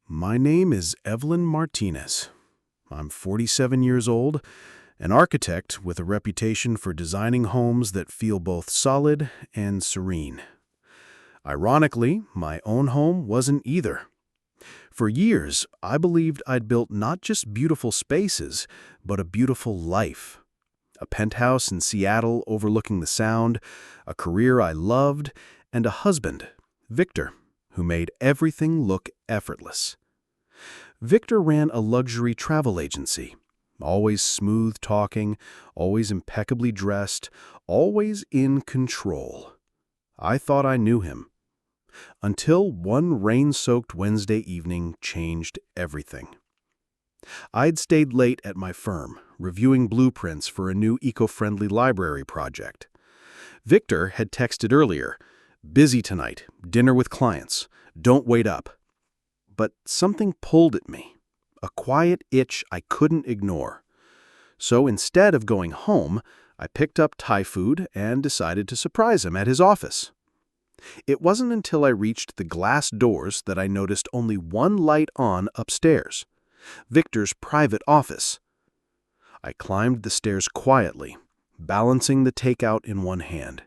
My name is Evelyn Martinez. I'm 47 years old, an architect with a reputation for designing homes that feel both solid and serene. Ironically, my own home wasn't either. For years, I believed I'd built not just beautiful spaces, but a beautiful life. A penthouse in Seattle overlooking the Sound, a career I loved, and a husband, Victor, who made everything look effortless. Victor ran a luxury travel agency, always smooth-talking, always impeccably dressed, always in control. I thought I knew him. Until one rain-soaked Wednesday evening changed everything. I'd stayed late at my firm, reviewing blueprints for a new eco-friendly library project. Victor had texted earlier, "Busy tonight, dinner with clients, don't wait up." But something pulled at me, a quiet itch I couldn't ignore. So instead of going home, I picked up Thai food and decided to surprise him at his office. It wasn't until I reached the glass doors that I noticed only one light on upstairs, Victor's private office. I climbed the stairs quietly, balancing the takeout in one hand.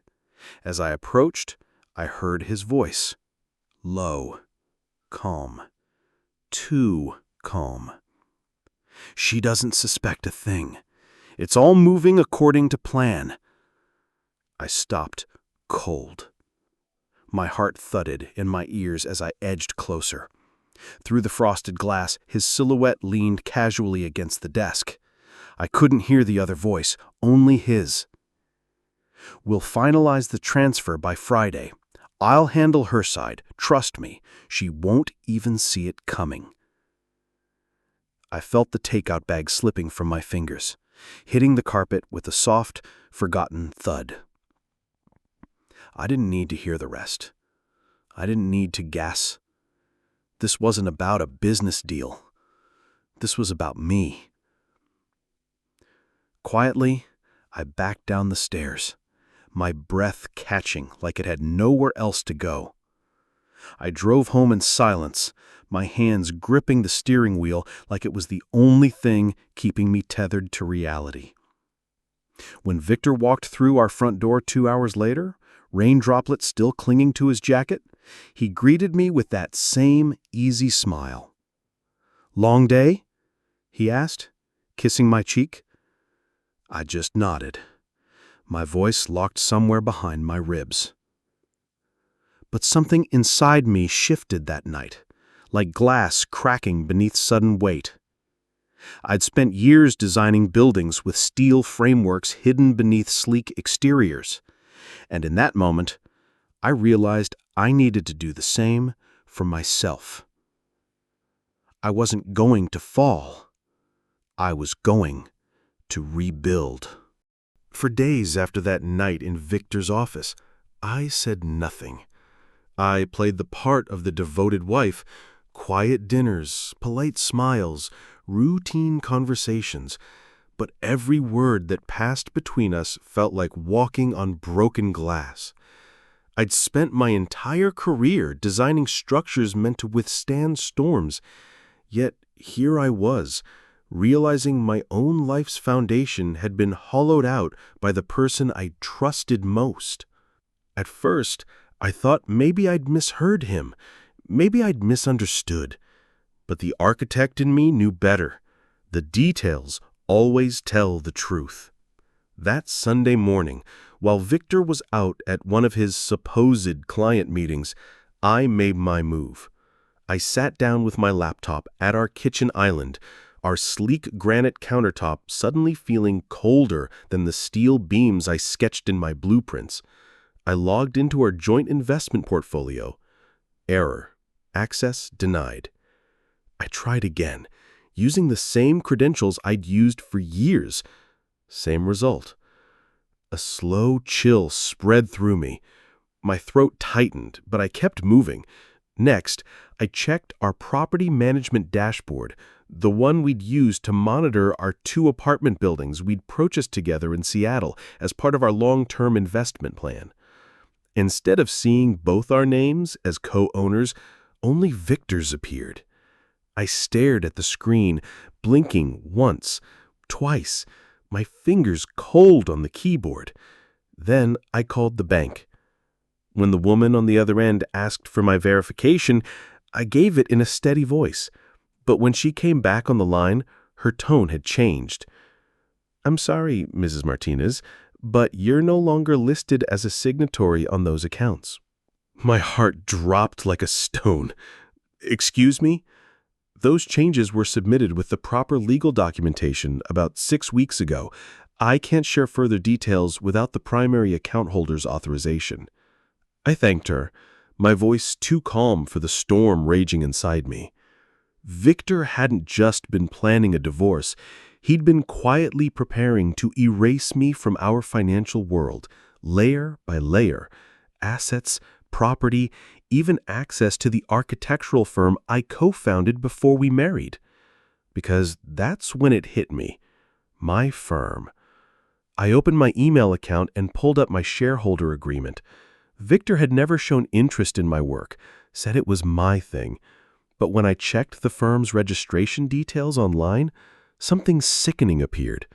As I approached, I heard his voice. Low, calm. Too calm. "She doesn't suspect a thing. It's all moving according to plan." I stopped, cold. My heart thudded in my ears as I edged closer. Through the frosted glass, his silhouette leaned casually against the desk. I couldn't hear the other voice, only his. "We'll finalize the transfer by Friday. I'll handle her side, trust me. She won't even see it coming." I felt the takeout bag slipping from my fingers, hitting the carpet with a soft, forgotten thud. I didn't need to hear the rest. I didn't need to guess. This wasn't about a business deal. This was about me. Quietly, I backed down the stairs, my breath catching like it had nowhere else to go. I drove home in silence, my hands gripping the steering wheel like it was the only thing keeping me tethered to reality. When Victor walked through our front door 2 hours later, rain droplets still clinging to his jacket, he greeted me with that same easy smile. "Long day?" he asked, kissing my cheek. I just nodded, my voice locked somewhere behind my ribs. But something inside me shifted that night, like glass cracking beneath sudden weight. I'd spent years designing buildings with steel frameworks hidden beneath sleek exteriors, and in that moment, I realized I needed to do the same for myself. I wasn't going to fall. I was going to rebuild. For days after that night in Victor's office, I said nothing. I played the part of the devoted wife, quiet dinners, polite smiles, routine conversations, but every word that passed between us felt like walking on broken glass. I'd spent my entire career designing structures meant to withstand storms, yet here I was, realizing my own life's foundation had been hollowed out by the person I trusted most. At first, I thought maybe I'd misheard him, maybe I'd misunderstood. But the architect in me knew better. The details always tell the truth. That Sunday morning, while Victor was out at one of his supposed client meetings, I made my move. I sat down with my laptop at our kitchen island, our sleek granite countertop suddenly feeling colder than the steel beams I sketched in my blueprints. I logged into our joint investment portfolio. Error. Access denied. I tried again, using the same credentials I'd used for years. Same result. A slow chill spread through me. My throat tightened, but I kept moving. Next, I checked our property management dashboard, the one we'd used to monitor our 2 apartment buildings we'd purchased together in Seattle as part of our long-term investment plan. Instead of seeing both our names as co-owners, only Victor's appeared. I stared at the screen, blinking once, twice, my fingers cold on the keyboard. Then I called the bank. When the woman on the other end asked for my verification, I gave it in a steady voice. But when she came back on the line, her tone had changed. "I'm sorry, Mrs. Martinez, but you're no longer listed as a signatory on those accounts." My heart dropped like a stone. "Excuse me?" "Those changes were submitted with the proper legal documentation about 6 weeks ago. I can't share further details without the primary account holder's authorization." I thanked her, my voice too calm for the storm raging inside me. Victor hadn't just been planning a divorce. He'd been quietly preparing to erase me from our financial world, layer by layer. Assets, property, even access to the architectural firm I co-founded before we married. Because that's when it hit me. My firm. I opened my email account and pulled up my shareholder agreement. Victor had never shown interest in my work, said it was my thing. But when I checked the firm's registration details online, something sickening appeared.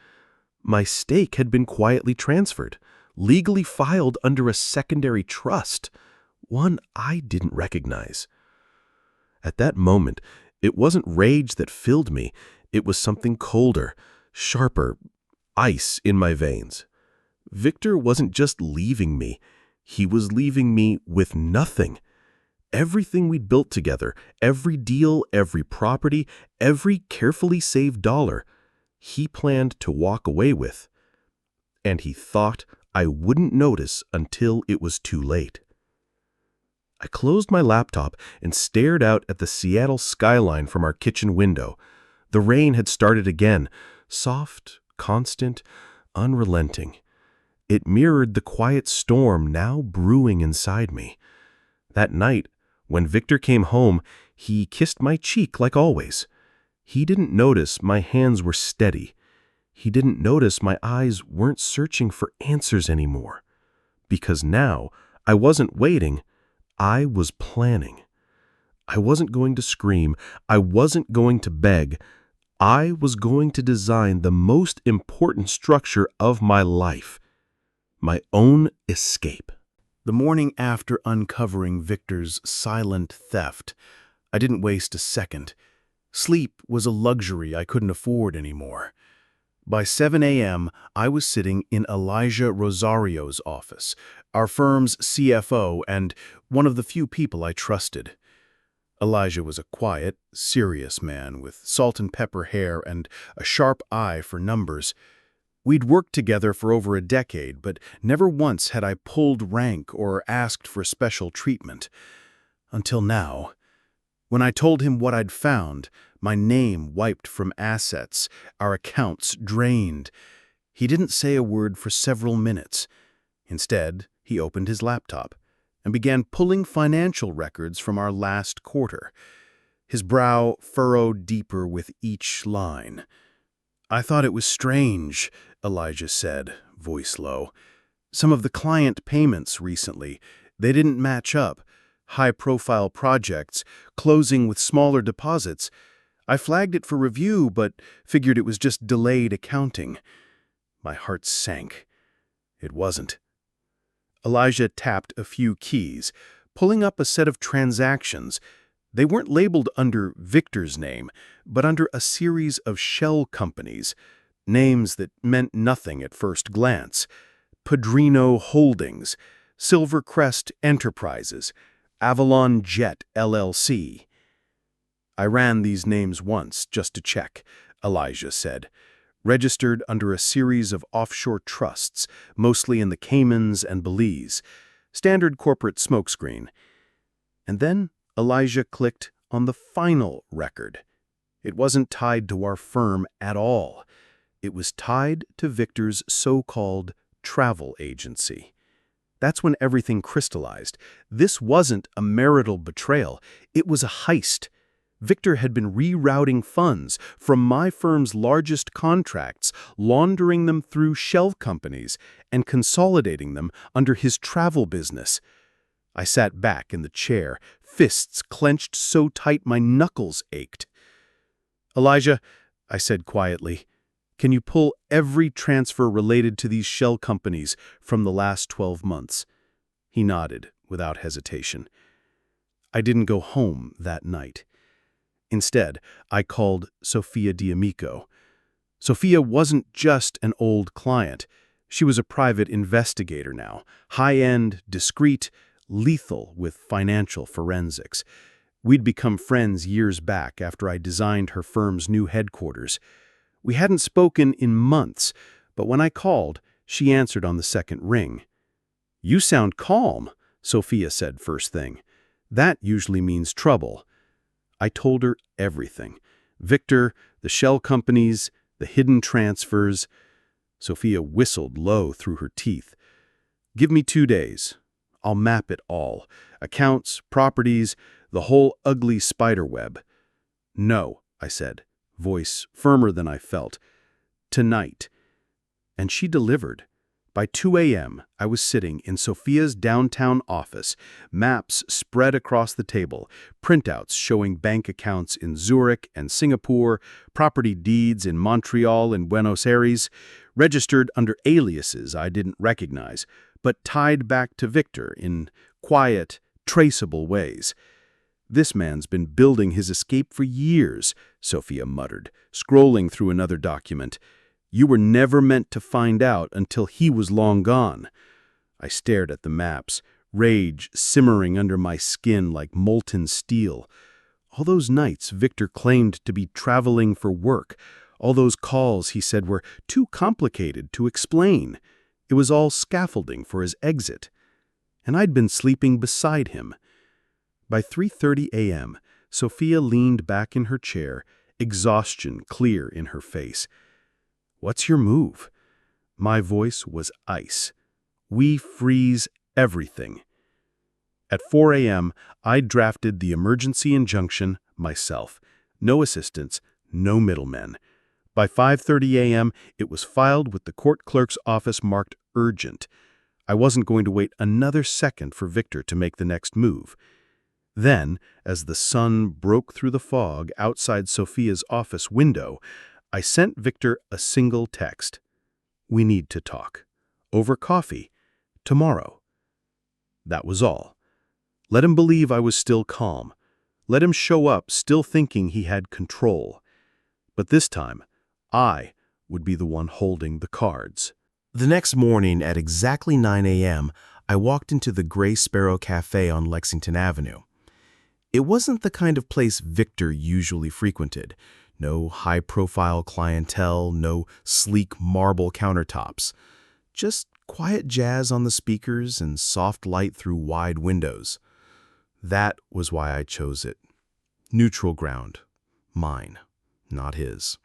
My stake had been quietly transferred, legally filed under a secondary trust, one I didn't recognize. At that moment, it wasn't rage that filled me. It was something colder, sharper, ice in my veins. Victor wasn't just leaving me. He was leaving me with nothing. Everything we'd built together, every deal, every property, every carefully saved dollar, he planned to walk away with. And he thought I wouldn't notice until it was too late. I closed my laptop and stared out at the Seattle skyline from our kitchen window. The rain had started again, soft, constant, unrelenting. It mirrored the quiet storm now brewing inside me. That night, when Victor came home, he kissed my cheek like always. He didn't notice my hands were steady. He didn't notice my eyes weren't searching for answers anymore. Because now, I wasn't waiting, I was planning. I wasn't going to scream. I wasn't going to beg. I was going to design the most important structure of my life. My own escape. The morning after uncovering Victor's silent theft, I didn't waste a second. Sleep was a luxury I couldn't afford anymore. By 7 a.m., I was sitting in Elijah Rosario's office, our firm's CFO and one of the few people I trusted. Elijah was a quiet, serious man with salt and pepper hair and a sharp eye for numbers. We'd worked together for over a decade, but never once had I pulled rank or asked for special treatment. Until now. When I told him what I'd found, my name wiped from assets, our accounts drained. He didn't say a word for several minutes. Instead, he opened his laptop and began pulling financial records from our last quarter. His brow furrowed deeper with each line. "I thought it was strange," Elijah said, voice low. "Some of the client payments recently, they didn't match up. High-profile projects, closing with smaller deposits. I flagged it for review, but figured it was just delayed accounting." My heart sank. It wasn't. Elijah tapped a few keys, pulling up a set of transactions. They weren't labeled under Victor's name, but under a series of shell companies, names that meant nothing at first glance. Padrino Holdings, Silvercrest Enterprises, Avalon Jet LLC. "I ran these names once just to check," Elijah said. "Registered under a series of offshore trusts, mostly in the Caymans and Belize. Standard corporate smokescreen." And then Elijah clicked on the final record. It wasn't tied to our firm at all. It was tied to Victor's so-called travel agency. That's when everything crystallized. This wasn't a marital betrayal. It was a heist. Victor had been rerouting funds from my firm's largest contracts, laundering them through shell companies, and consolidating them under his travel business. I sat back in the chair, fists clenched so tight my knuckles ached. "Elijah," I said quietly, "can you pull every transfer related to these shell companies from the last 12 months?" He nodded without hesitation. I didn't go home that night. Instead, I called Sophia D'Amico. Sophia wasn't just an old client. She was a private investigator now, high-end, discreet, lethal with financial forensics. We'd become friends years back after I designed her firm's new headquarters. We hadn't spoken in months, but when I called, she answered on the second ring. "You sound calm," Sophia said first thing. "That usually means trouble." I told her everything. Victor, the shell companies, the hidden transfers. Sophia whistled low through her teeth. "Give me 2 days. I'll map it all. Accounts, properties, the whole ugly spider web." "No," I said, voice firmer than I felt. "Tonight." And she delivered. By 2 a.m., I was sitting in Sophia's downtown office, maps spread across the table, printouts showing bank accounts in Zurich and Singapore, property deeds in Montreal and Buenos Aires, registered under aliases I didn't recognize, but tied back to Victor in quiet, traceable ways. "This man's been building his escape for years," Sophia muttered, scrolling through another document. "You were never meant to find out until he was long gone." I stared at the maps, rage simmering under my skin like molten steel. All those nights Victor claimed to be traveling for work, all those calls he said were too complicated to explain. It was all scaffolding for his exit. And I'd been sleeping beside him. By 3:30 a.m., Sophia leaned back in her chair, exhaustion clear in her face. "What's your move?" My voice was ice. "We freeze everything." At 4 a.m., I drafted the emergency injunction myself. No assistants, no middlemen. By 5:30 a.m., it was filed with the court clerk's office marked urgent. I wasn't going to wait another second for Victor to make the next move. Then, as the sun broke through the fog outside Sophia's office window, I sent Victor a single text. "We need to talk. Over coffee. Tomorrow." That was all. Let him believe I was still calm. Let him show up still thinking he had control. But this time, I would be the one holding the cards. The next morning at exactly 9 a.m., I walked into the Gray Sparrow Cafe on Lexington Avenue. It wasn't the kind of place Victor usually frequented. No high-profile clientele, no sleek marble countertops. Just quiet jazz on the speakers and soft light through wide windows. That was why I chose it. Neutral ground. Mine, not his.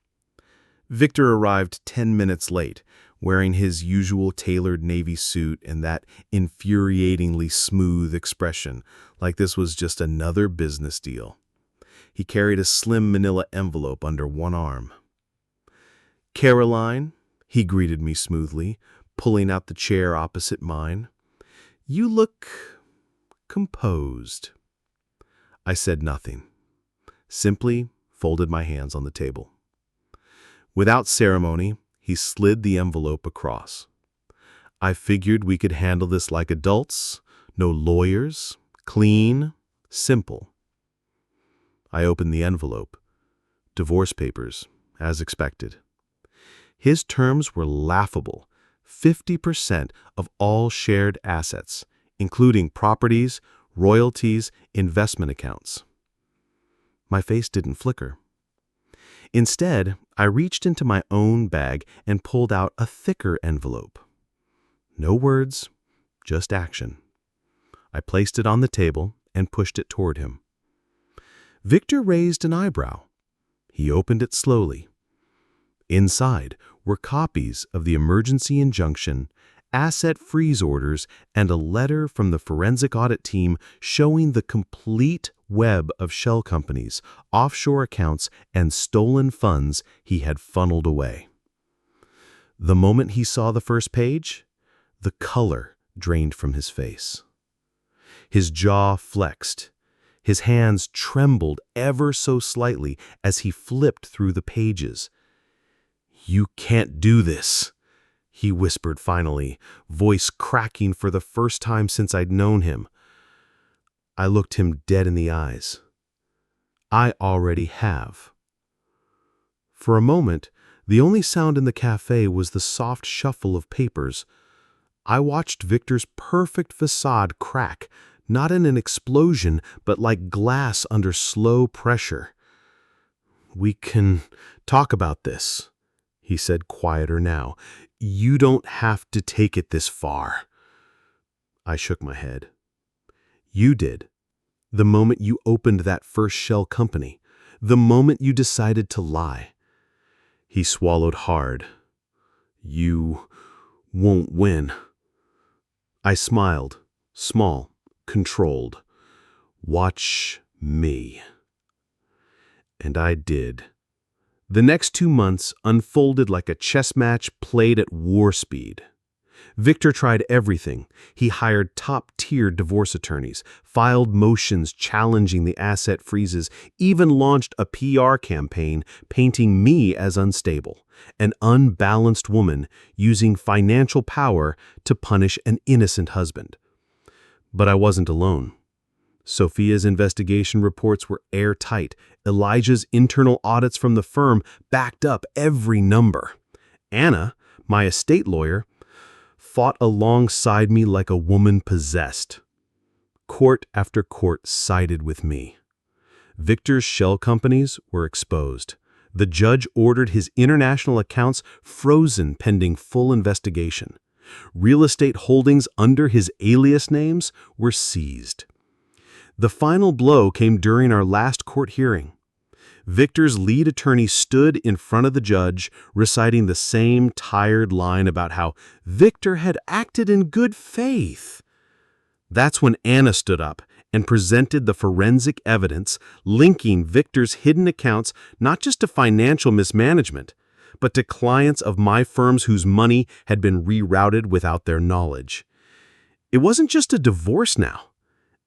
Victor arrived 10 minutes late, wearing his usual tailored navy suit and that infuriatingly smooth expression, like this was just another business deal. He carried a slim manila envelope under one arm. "Caroline," he greeted me smoothly, pulling out the chair opposite mine. "You look composed." I said nothing, simply folded my hands on the table. Without ceremony, he slid the envelope across. "I figured we could handle this like adults, no lawyers, clean, simple." I opened the envelope. Divorce papers, as expected. His terms were laughable. 50% of all shared assets, including properties, royalties, investment accounts. My face didn't flicker. Instead, I reached into my own bag and pulled out a thicker envelope. No words, just action. I placed it on the table and pushed it toward him. Victor raised an eyebrow. He opened it slowly. Inside were copies of the emergency injunction, asset freeze orders, and a letter from the forensic audit team showing the complete web of shell companies, offshore accounts, and stolen funds he had funneled away. The moment he saw the first page, the color drained from his face. His jaw flexed. His hands trembled ever so slightly as he flipped through the pages. "You can't do this," he whispered finally, voice cracking for the first time since I'd known him. I looked him dead in the eyes. "I already have." For a moment, the only sound in the cafe was the soft shuffle of papers. I watched Victor's perfect facade crack, not in an explosion, but like glass under slow pressure. "We can talk about this," he said, quieter now. "You don't have to take it this far." I shook my head. "You did. The moment you opened that first shell company. The moment you decided to lie." He swallowed hard. "You won't win." I smiled, small, controlled. "Watch me." And I did. The next 2 months unfolded like a chess match played at war speed. Victor tried everything. He hired top-tier divorce attorneys, filed motions challenging the asset freezes, even launched a PR campaign painting me as unstable, an unbalanced woman using financial power to punish an innocent husband. But I wasn't alone. Sophia's investigation reports were airtight. Elijah's internal audits from the firm backed up every number. Anna, my estate lawyer, fought alongside me like a woman possessed. Court after court sided with me. Victor's shell companies were exposed. The judge ordered his international accounts frozen pending full investigation. Real estate holdings under his alias names were seized. The final blow came during our last court hearing. Victor's lead attorney stood in front of the judge, reciting the same tired line about how Victor had acted in good faith. That's when Anna stood up and presented the forensic evidence linking Victor's hidden accounts not just to financial mismanagement, but to clients of my firms whose money had been rerouted without their knowledge. It wasn't just a divorce now.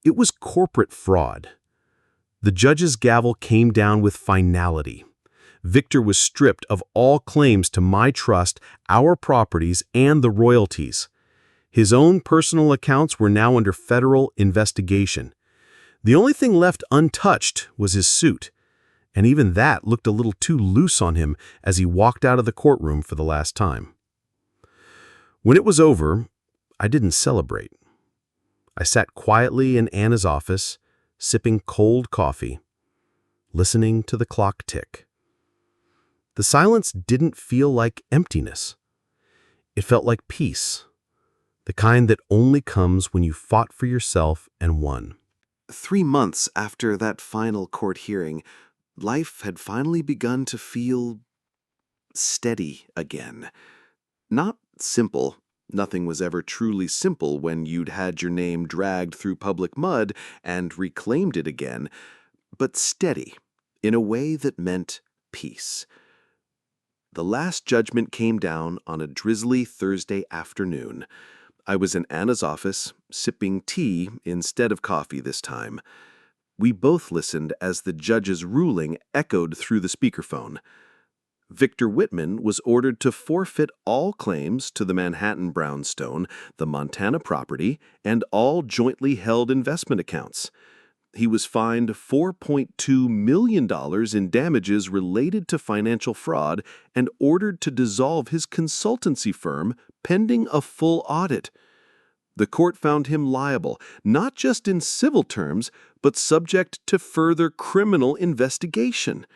It was corporate fraud. The judge's gavel came down with finality. Victor was stripped of all claims to my trust, our properties, and the royalties. His own personal accounts were now under federal investigation. The only thing left untouched was his suit, and even that looked a little too loose on him as he walked out of the courtroom for the last time. When it was over, I didn't celebrate. I sat quietly in Anna's office, sipping cold coffee, listening to the clock tick. The silence didn't feel like emptiness. It felt like peace, the kind that only comes when you fought for yourself and won. 3 months after that final court hearing, life had finally begun to feel steady again. Not simple. Nothing was ever truly simple when you'd had your name dragged through public mud and reclaimed it again, but steady in a way that meant peace. The last judgment came down on a drizzly Thursday afternoon. I was in Anna's office, sipping tea instead of coffee this time. We both listened as the judge's ruling echoed through the speakerphone. Victor Whitman was ordered to forfeit all claims to the Manhattan brownstone, the Montana property, and all jointly held investment accounts. He was fined $4.2 million in damages related to financial fraud and ordered to dissolve his consultancy firm pending a full audit. The court found him liable, not just in civil terms, but subject to further criminal investigation.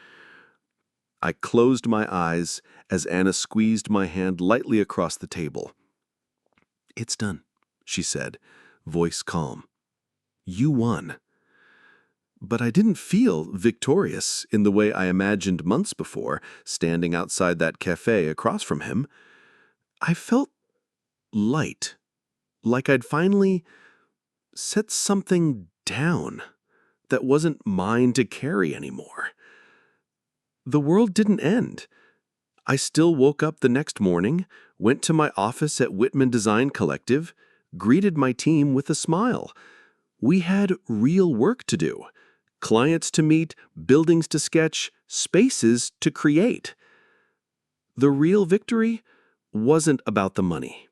I closed my eyes as Anna squeezed my hand lightly across the table. "It's done," she said, voice calm. "You won." But I didn't feel victorious in the way I imagined months before, standing outside that cafe across from him. I felt light, like I'd finally set something down that wasn't mine to carry anymore. The world didn't end. I still woke up the next morning, went to my office at Whitman Design Collective, greeted my team with a smile. We had real work to do, clients to meet, buildings to sketch, spaces to create. The real victory wasn't about the money.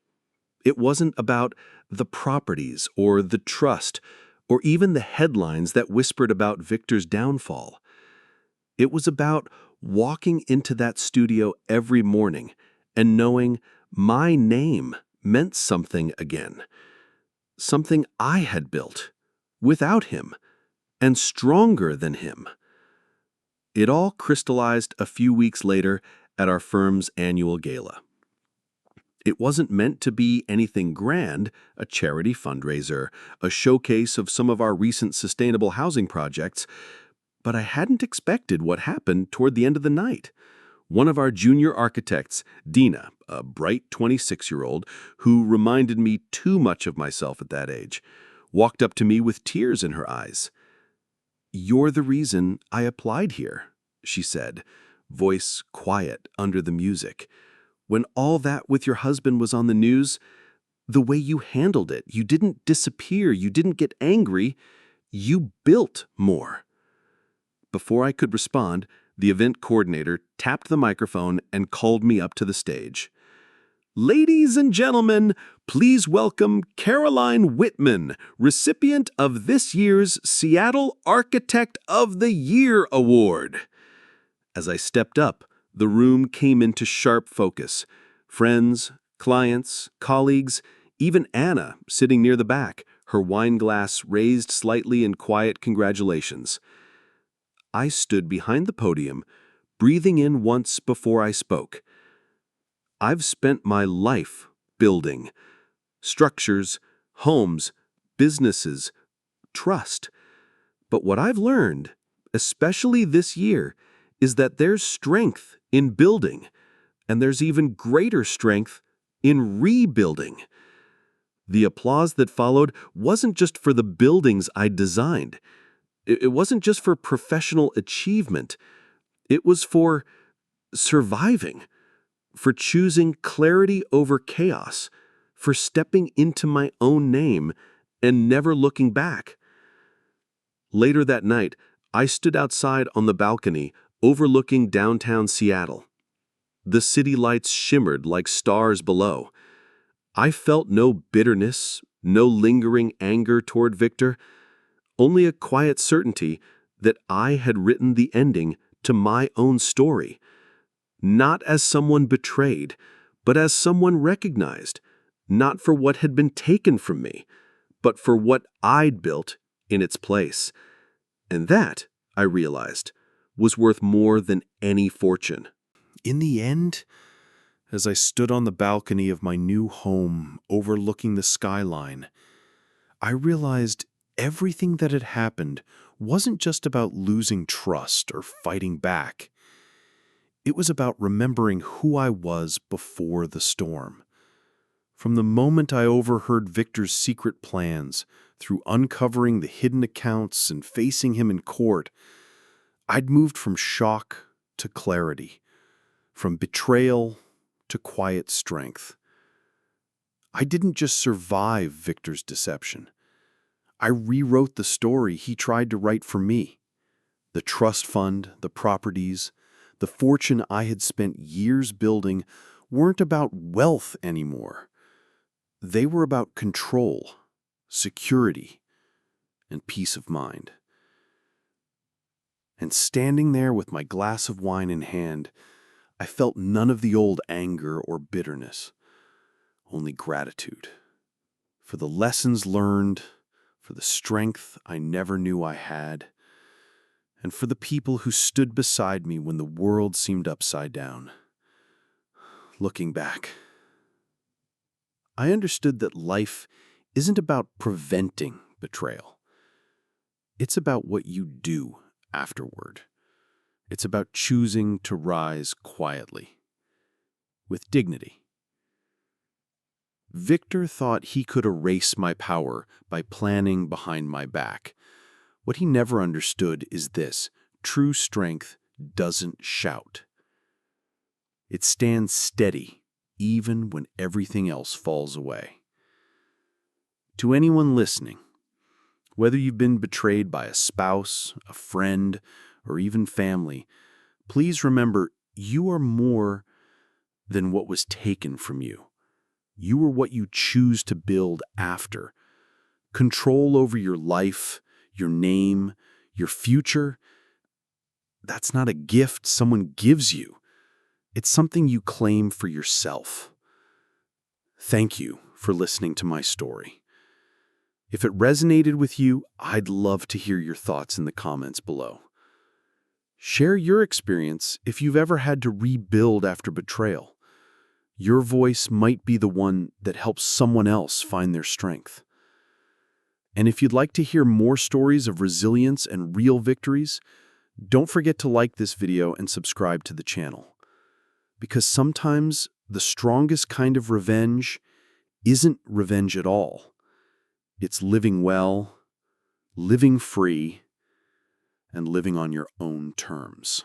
It wasn't about the properties or the trust or even the headlines that whispered about Victor's downfall. It was about walking into that studio every morning and knowing my name meant something again. Something I had built, without him, and stronger than him. It all crystallized a few weeks later at our firm's annual gala. It wasn't meant to be anything grand, a charity fundraiser, a showcase of some of our recent sustainable housing projects, but I hadn't expected what happened toward the end of the night. One of our junior architects, Dina, a bright 26-year-old who reminded me too much of myself at that age, walked up to me with tears in her eyes. "You're the reason I applied here," she said, voice quiet under the music. "When all that with your husband was on the news, the way you handled it, you didn't disappear, you didn't get angry, you built more." Before I could respond, the event coordinator tapped the microphone and called me up to the stage. "Ladies and gentlemen, please welcome Caroline Whitman, recipient of this year's Seattle Architect of the Year Award." As I stepped up, the room came into sharp focus. Friends, clients, colleagues, even Anna, sitting near the back, her wine glass raised slightly in quiet congratulations. I stood behind the podium, breathing in once before I spoke. I've spent my life building structures, homes, businesses, trust. But what I've learned, especially this year, is that there's strength in building, and there's even greater strength in rebuilding. The applause that followed wasn't just for the buildings I designed. It wasn't just for professional achievement. It was for surviving, for choosing clarity over chaos, for stepping into my own name and never looking back. Later that night, I stood outside on the balcony overlooking downtown Seattle. The city lights shimmered like stars below. I felt no bitterness, no lingering anger toward Victor, only a quiet certainty that I had written the ending to my own story, not as someone betrayed, but as someone recognized, not for what had been taken from me, but for what I'd built in its place. And that, I realized, was worth more than any fortune. In the end, as I stood on the balcony of my new home overlooking the skyline, I realized everything that had happened wasn't just about losing trust or fighting back. It was about remembering who I was before the storm. From the moment I overheard Victor's secret plans, through uncovering the hidden accounts and facing him in court, I'd moved from shock to clarity, from betrayal to quiet strength. I didn't just survive Victor's deception. I rewrote the story he tried to write for me. The trust fund, the properties, the fortune I had spent years building weren't about wealth anymore. They were about control, security, and peace of mind. And standing there with my glass of wine in hand, I felt none of the old anger or bitterness, only gratitude for the lessons learned, for the strength I never knew I had, and for the people who stood beside me when the world seemed upside down. Looking back, I understood that life isn't about preventing betrayal. It's about what you do afterward. It's about choosing to rise quietly, with dignity. Victor thought he could erase my power by planning behind my back. What he never understood is this: true strength doesn't shout. It stands steady, even when everything else falls away. To anyone listening, Whether you've been betrayed by a spouse, a friend, or even family, please remember you are more than what was taken from you. You are what you choose to build after. Control over your life, your name, your future, that's not a gift someone gives you. It's something you claim for yourself. Thank you for listening to my story. If it resonated with you, I'd love to hear your thoughts in the comments below. Share your experience if you've ever had to rebuild after betrayal. Your voice might be the one that helps someone else find their strength. And if you'd like to hear more stories of resilience and real victories, don't forget to like this video and subscribe to the channel. Because sometimes the strongest kind of revenge isn't revenge at all. It's living well, living free, and living on your own terms.